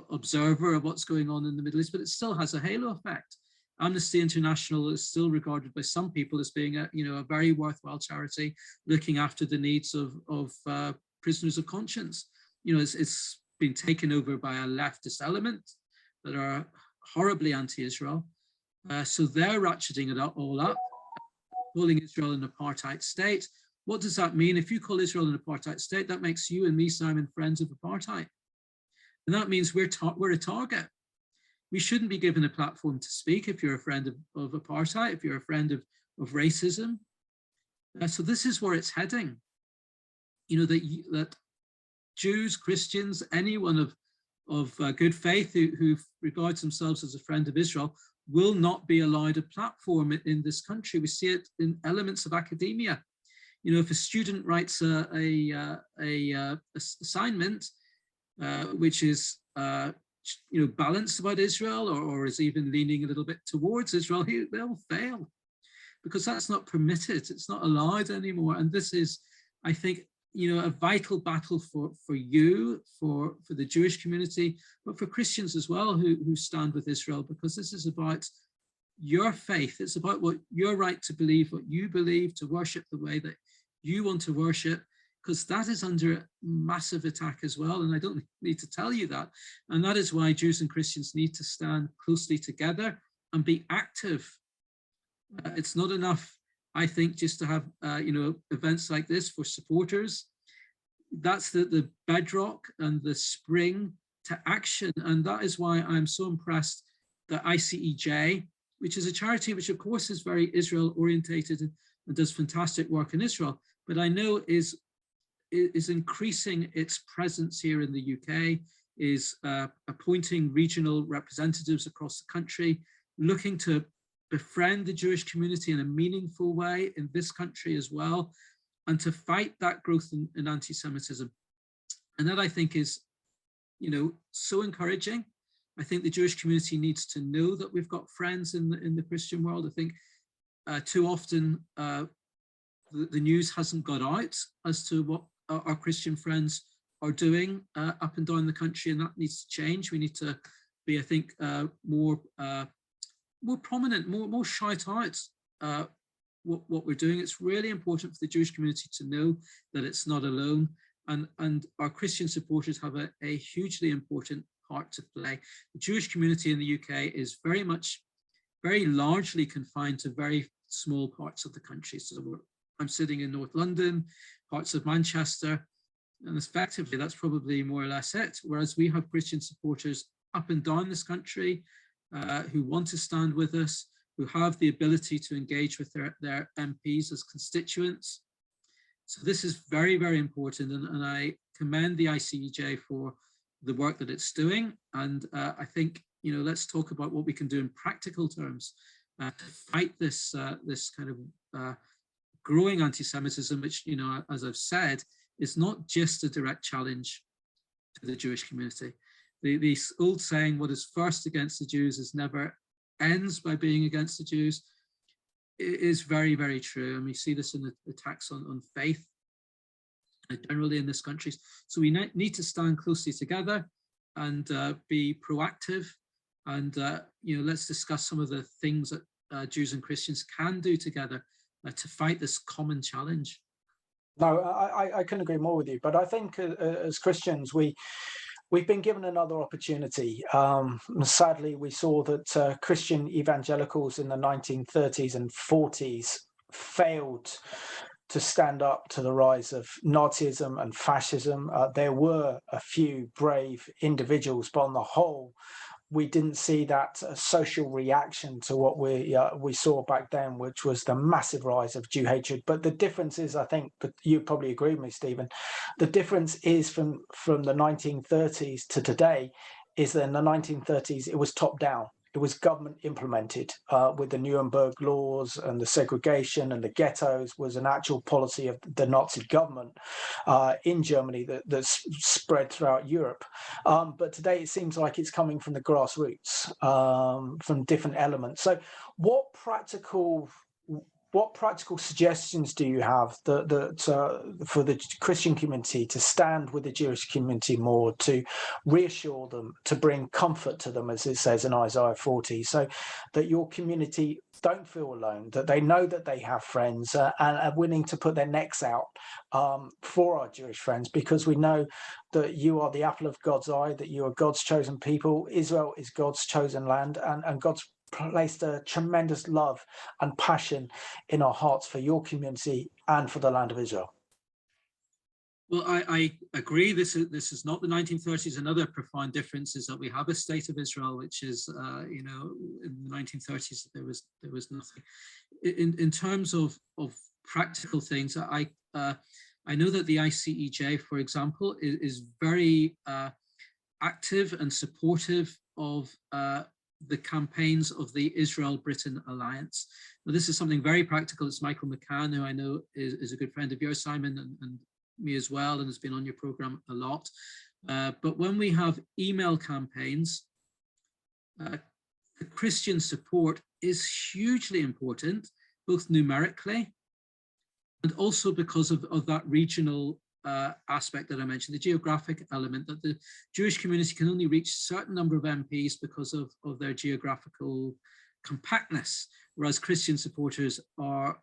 observer of what's going on in the Middle East, but it still has a halo effect. Amnesty International is still regarded by some people as being a very worthwhile charity looking after the needs of prisoners of conscience. It's been taken over by a leftist element that are horribly anti-Israel. So they're ratcheting it all up, calling Israel an apartheid state. What does that mean? If you call Israel an apartheid state, that makes you and me, Simon, friends of apartheid. And that means we're a target. We shouldn't be given a platform to speak if you're a friend of apartheid, if you're a friend of racism. So this is where it's heading. That Jews, Christians, anyone of good faith who regards themselves as a friend of Israel will not be allowed a platform in this country. We see it in elements of academia. If a student writes a assignment which is balanced about Israel or is even leaning a little bit towards Israel, they'll fail because that's not permitted. It's not allowed anymore. And this is, I think, a vital battle for you, for the Jewish community, but for Christians as well who stand with Israel, because this is about your faith. It's about what your right to believe, what you believe, to worship the way that you want to worship, because that is under massive attack as well. And I don't need to tell you that. And that is why Jews and Christians need to stand closely together and be active. It's not enough, I think, just to have events like this for supporters. That's the bedrock and the spring to action. And that is why I'm so impressed that ICEJ, which is a charity which of course is very Israel orientated and does fantastic work in Israel, but I know is increasing its presence here in the UK, is appointing regional representatives across the country, looking to befriend the Jewish community in a meaningful way in this country as well, and to fight that growth in anti-Semitism. And that, I think, is, so encouraging. I think the Jewish community needs to know that we've got friends in the Christian world. I think too often the news hasn't got out as to what our Christian friends are doing up and down the country, and that needs to change. We need to be, I think, more prominent, more shout out what we're doing. It's really important for the Jewish community to know that it's not alone, and our Christian supporters have a hugely important part to play. The Jewish community in the UK is very largely confined to very small parts of the country. So I'm sitting in North London, parts of Manchester, and effectively that's probably more or less it. Whereas we have Christian supporters up and down this country who want to stand with us, who have the ability to engage with their MPs as constituents. So this is very, very important, and I commend the ICEJ for the work that it's doing. And I think, let's talk about what we can do in practical terms to fight this kind of growing anti-Semitism, which, as I've said, is not just a direct challenge to the Jewish community. The old saying, what is first against the Jews is never ends by being against the Jews, is very, very true. And we see this in the attacks on faith generally in this country. So we need to stand closely together and be proactive. And, let's discuss some of the things that Jews and Christians can do together to fight this common challenge. No, I couldn't agree more with you. But I think as Christians, we've been given another opportunity. Sadly, we saw that Christian evangelicals in the 1930s and 40s failed to stand up to the rise of Nazism and fascism. There were a few brave individuals, but on the whole, we didn't see that social reaction to what we saw back then, which was the massive rise of Jew hatred. But the difference is, I think, but you probably agree with me, Stephen, the difference is from the 1930s to today is that in the 1930s, it was top down. It was government implemented with the Nuremberg laws, and the segregation and the ghettos was an actual policy of the Nazi government in Germany that spread throughout Europe. But today it seems like it's coming from the grassroots, from different elements. So what practical suggestions do you have for the Christian community to stand with the Jewish community more, to reassure them, to bring comfort to them, as it says in Isaiah 40, so that your community don't feel alone, that they know that they have friends and are willing to put their necks out for our Jewish friends, because we know that you are the apple of God's eye, that you are God's chosen people. Israel is God's chosen land, and God's placed a tremendous love and passion in our hearts for your community and for the land of Israel. Well, I agree. This is not the 1930s. Another profound difference is that we have a state of Israel, which is, in the 1930s there was nothing. In terms of practical things, I know that the ICEJ, for example, is very active and supportive of the campaigns of the Israel-Britain alliance. Now, this is something very practical. It's Michael McCann, who I know is a good friend of yours, Simon, and me as well, and has been on your program a lot. But when we have email campaigns, the Christian support is hugely important, both numerically and also because of that regional aspect that I mentioned, the geographic element, that the Jewish community can only reach a certain number of MPs because of their geographical compactness, whereas Christian supporters are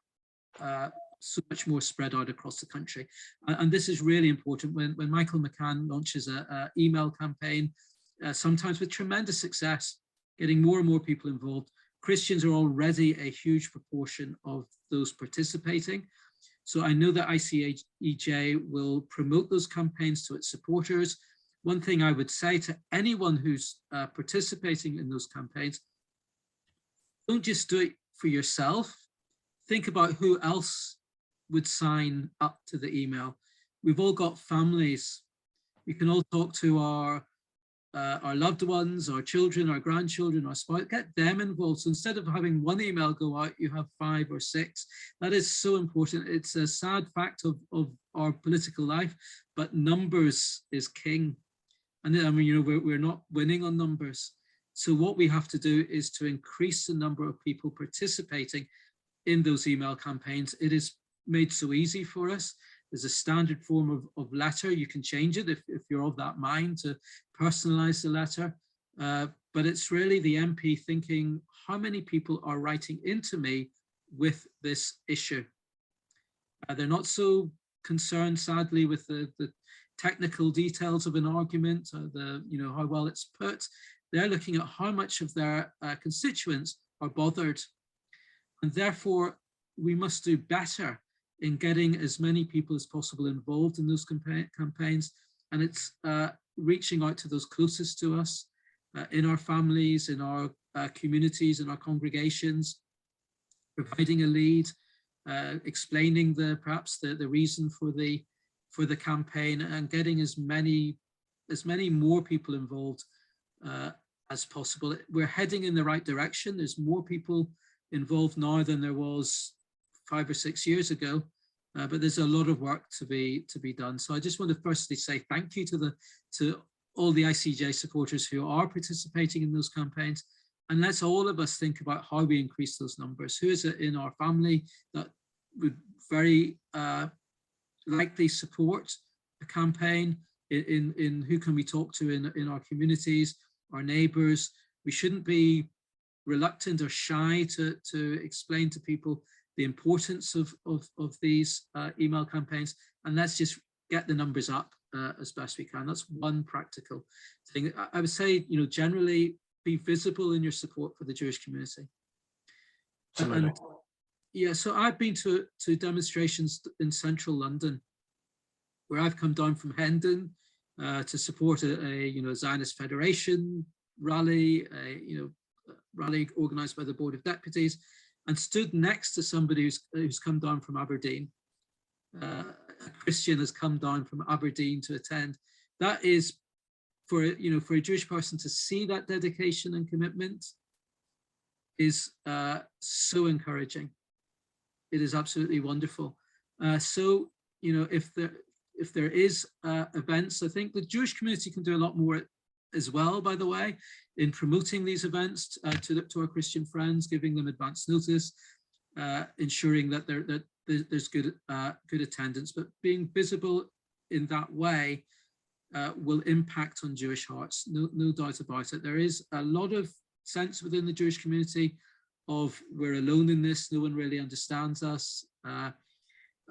so much more spread out across the country. And this is really important when Michael McCann launches a email campaign, sometimes with tremendous success, getting more and more people involved. Christians are already a huge proportion of those participating. So I know that ICEJ will promote those campaigns to its supporters. One thing I would say to anyone who's participating in those campaigns, don't just do it for yourself. Think about who else would sign up to the email. We've all got families. We can all talk to our loved ones, our children, our grandchildren, our spouse, get them involved. So instead of having one email go out, you have 5 or 6. That is so important. It's a sad fact of our political life, but numbers is king. And I mean, you know, we're not winning on numbers. So what we have to do is to increase the number of people participating in those email campaigns. It is made so easy for us. There's a standard form of letter. You can change it if you're of that mind to personalize the letter. But it's really the MP thinking, how many people are writing into me with this issue? They're not so concerned, sadly, with the technical details of an argument or how well it's put. They're looking at how much of their constituents are bothered. And therefore, we must do better in getting as many people as possible involved in those campaigns. And it's reaching out to those closest to us, in our families, in our communities, in our congregations, providing a lead, explaining perhaps the reason for the campaign, and getting as many more people involved as possible. We're heading in the right direction. There's more people involved now than there was 5 or 6 years ago, but there's a lot of work to be done. So I just want to firstly say thank you to all the ICEJ supporters who are participating in those campaigns, and let's all of us think about how we increase those numbers. Who is it in our family that would very likely support a campaign? In who can we talk to in our communities, our neighbours? We shouldn't be reluctant or shy to explain to people the importance of these email campaigns, and let's just get the numbers up as best we can. That's one practical thing. I would say, generally be visible in your support for the Jewish community. Absolutely. And yeah, so I've been to demonstrations in central London, where I've come down from Hendon to support a Zionist Federation rally, rally organised by the Board of Deputies, and stood next to somebody who's come down from Aberdeen. A Christian has come down from Aberdeen to attend. That is, for a Jewish person to see that dedication and commitment is so encouraging. It is absolutely wonderful. So if there is events, I think the Jewish community can do a lot more as well, by the way, in promoting these events to our Christian friends, giving them advance notice, ensuring that there's good attendance. But being visible in that way will impact on Jewish hearts, no doubt about it. There is a lot of sense within the Jewish community of we're alone in this, no one really understands us. A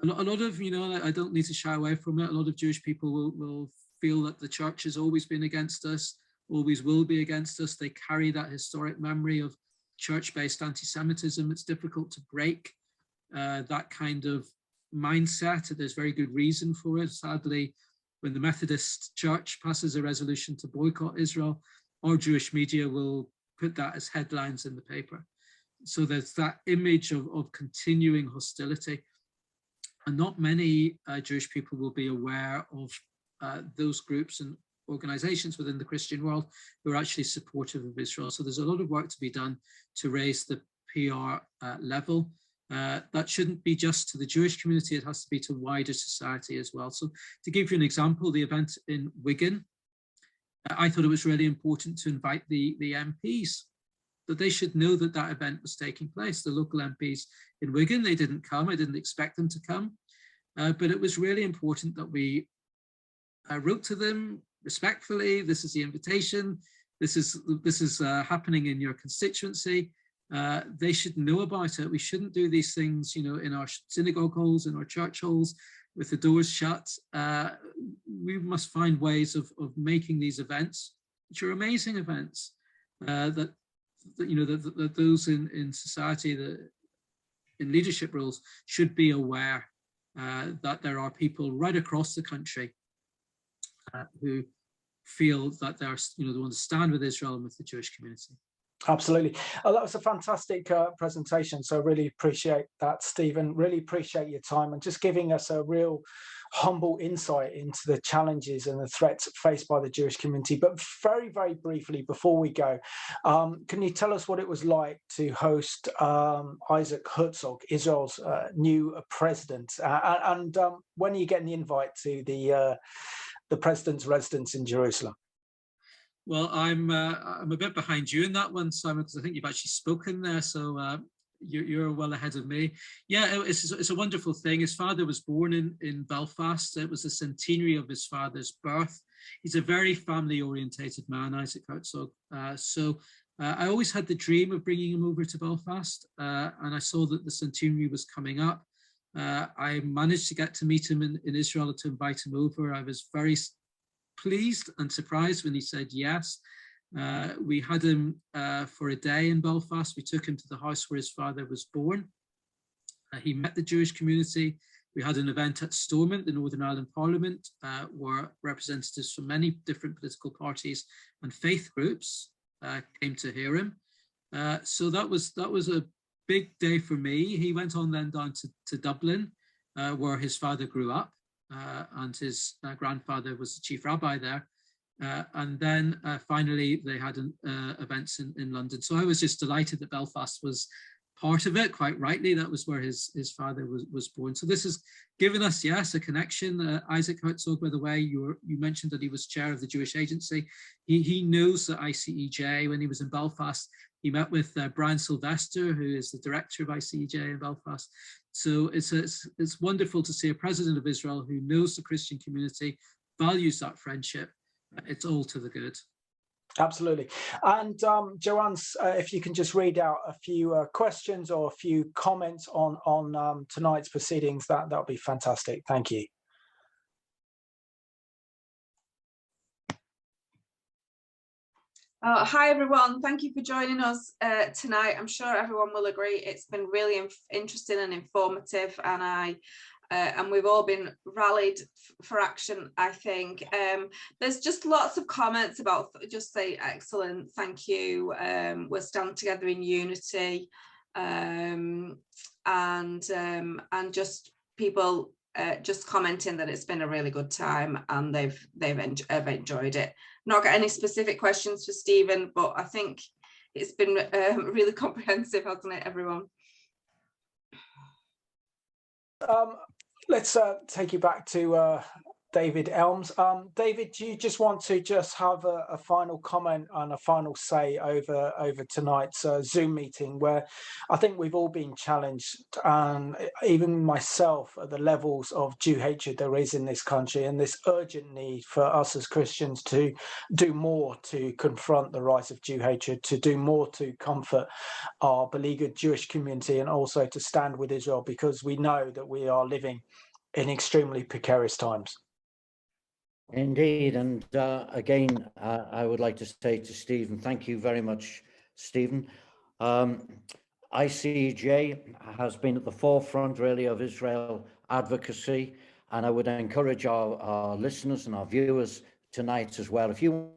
lot of, I don't need to shy away from it, a lot of Jewish people will feel that the church has always been against us, always will be against us. They carry that historic memory of church-based antisemitism. It's difficult to break that kind of mindset. There's very good reason for it. Sadly, when the Methodist Church passes a resolution to boycott Israel, our Jewish media will put that as headlines in the paper. So there's that image of continuing hostility. And not many Jewish people will be aware of those groups and organizations within the Christian world who are actually supportive of Israel. So there's a lot of work to be done to raise the PR level. That shouldn't be just to the Jewish community, it has to be to wider society as well. So to give you an example, the event in Wigan, I thought it was really important to invite the MPs, that they should know that that event was taking place. The local MPs in Wigan, they didn't come, I didn't expect them to come, but it was really important that we wrote to them respectfully, this is the invitation, this is happening in your constituency, they should know about it. We shouldn't do these things, you know, in our synagogue halls, in our church halls, with the doors shut. We must find ways of making these events, which are amazing events, that you know, that those in society, that in leadership roles, should be aware that there are people right across the country who feel that they're, you know, they want to stand with Israel and with the Jewish community. Absolutely. That was a fantastic presentation. So really appreciate that, Stephen. Really appreciate your time and just giving us a real humble insight into the challenges and the threats faced by the Jewish community. But very, very briefly, before we go, can you tell us what it was like to host Isaac Herzog, Israel's new president? And when are you getting the invite to the president's residence in Jerusalem? Well, I'm a bit behind you in that one, Simon, because I think you've actually spoken there. So you're well ahead of me. Yeah, it's a wonderful thing. His father was born in Belfast. It was the centenary of his father's birth. He's a very family-orientated man, Isaac Herzog. So I always had the dream of bringing him over to Belfast, and I saw that the centenary was coming up. I managed to get to meet him in Israel, to invite him over. I was very pleased and surprised when he said yes. We had him for a day in Belfast. We took him to the house where his father was born. He met the Jewish community. We had an event at Stormont, the Northern Ireland Parliament, where representatives from many different political parties and faith groups came to hear him. So that was a big day for me. He went on then down to Dublin, where his father grew up. And his grandfather was the chief rabbi there. And then finally they had events in London. So I was just delighted that Belfast was part of it, quite rightly. That was where his father was born. So this has given us, yes, a connection. Isaac Herzog, by the way, you mentioned that he was chair of the Jewish Agency. He knows that ICEJ. When he was in Belfast, he met with Brian Sylvester, who is the director of ICEJ in Belfast. So it's wonderful to see a president of Israel who knows the Christian community, values that friendship. It's all to the good. Absolutely. And Joanne, if you can just read out a few questions or a few comments on tonight's proceedings, that would be fantastic. Thank you. Hi everyone, thank you for joining us tonight. I'm sure everyone will agree it's been really interesting and informative, and we've all been rallied for action, I think. There's just lots of comments about just say excellent, thank you, we'll stand together in unity, and just people just commenting that it's been a really good time and they've enjoyed it. Not got any specific questions for Stephen, but I think it's been really comprehensive, hasn't it, everyone? Let's take you back to David Elms. David, do you just want to just have a final comment and a final say over tonight's Zoom meeting, where I think we've all been challenged, and even myself, at the levels of Jew hatred there is in this country, and this urgent need for us as Christians to do more to confront the rise of Jew hatred, to do more to comfort our beleaguered Jewish community, and also to stand with Israel, because we know that we are living in extremely precarious times. Indeed, and again, I would like to say to Stephen, thank you very much, Stephen. ICEJ has been at the forefront, really, of Israel advocacy, and I would encourage our listeners and our viewers tonight as well, if you,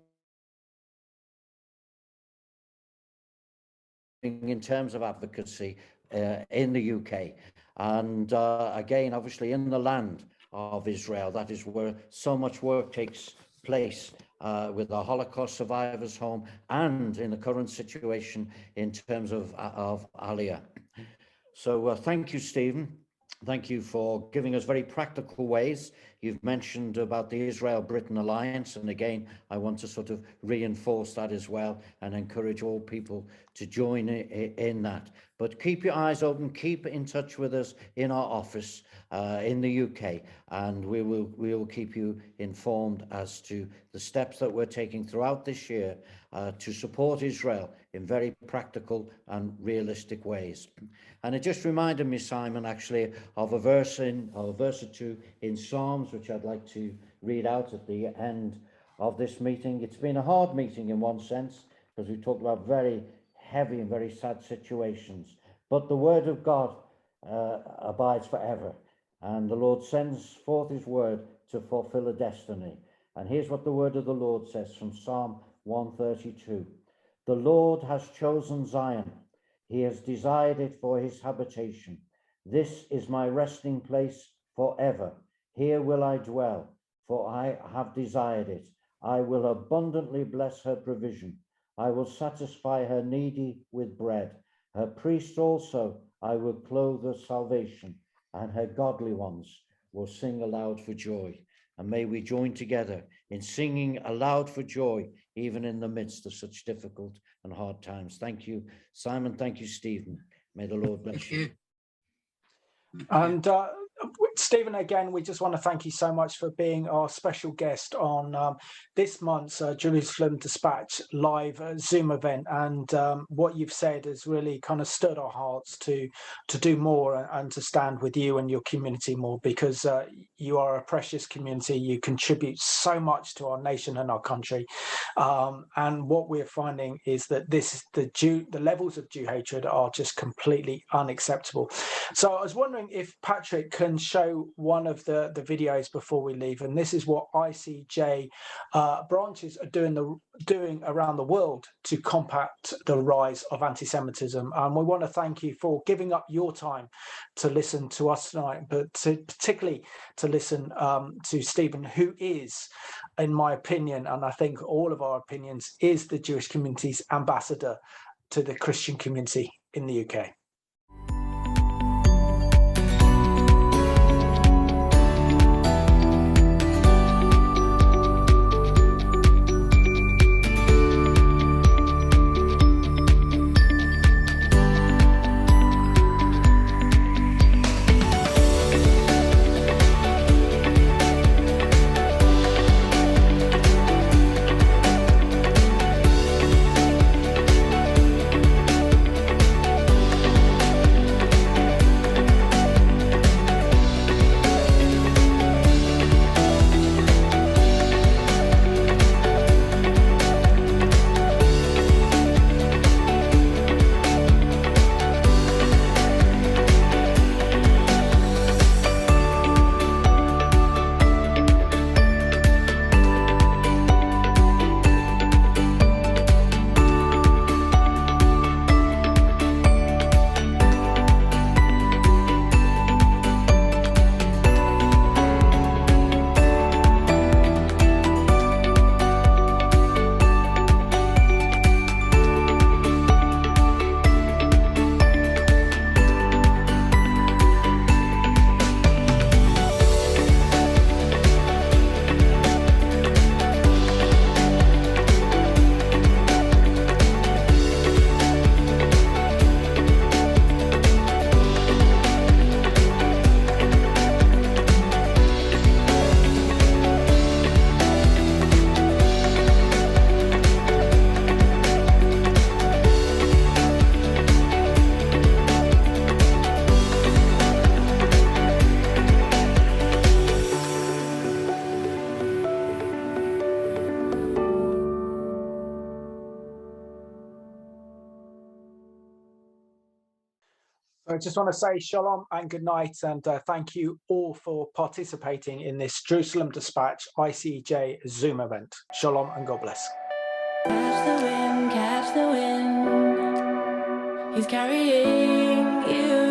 in terms of advocacy in the UK, and again, obviously, in the land of Israel. That is where so much work takes place with the Holocaust survivors' home, and in the current situation in terms of Aliyah. So thank you, Stephen. Thank you for giving us very practical ways. You've mentioned about the Israel-Britain alliance, and again, I want to sort of reinforce that as well and encourage all people to join in that. But keep your eyes open, keep in touch with us in our office in the UK, and we will keep you informed as to the steps that we're taking throughout this year to support Israel in very practical and realistic ways. And it just reminded me, Simon, actually, of a verse or two in Psalms, which I'd like to read out at the end of this meeting. It's been a hard meeting in one sense, because we talked about very heavy and very sad situations. But the word of God abides forever. And the Lord sends forth his word to fulfill a destiny. And here's what the word of the Lord says from Psalm 132. The Lord has chosen Zion. He has desired it for his habitation. This is my resting place forever. Here will I dwell, for I have desired it. I will abundantly bless her provision. I will satisfy her needy with bread. Her priests also I will clothe with salvation, and her godly ones will sing aloud for joy. And may we join together in singing aloud for joy, even in the midst of such difficult and hard times. Thank you, Simon. Thank you, Stephen. May the Lord bless you. And Stephen, again, we just want to thank you so much for being our special guest on this month's Jerusalem Dispatch live Zoom event. And what you've said has really kind of stirred our hearts to do more and to stand with you and your community more, because you are a precious community. You contribute so much to our nation and our country. And what we're finding is that the levels of Jew hatred are just completely unacceptable. So I was wondering if Patrick can show one of the videos before we leave, and this is what ICEJ branches are doing around the world to combat the rise of anti-Semitism. And we want to thank you for giving up your time to listen to us tonight, but particularly to listen to Stephen, who is, in my opinion, and I think all of our opinions, is the Jewish community's ambassador to the Christian community in the UK. I just want to say shalom and good night, and thank you all for participating in this Jerusalem Dispatch ICEJ Zoom event. Shalom and God bless. Catch the wind, he's carrying you.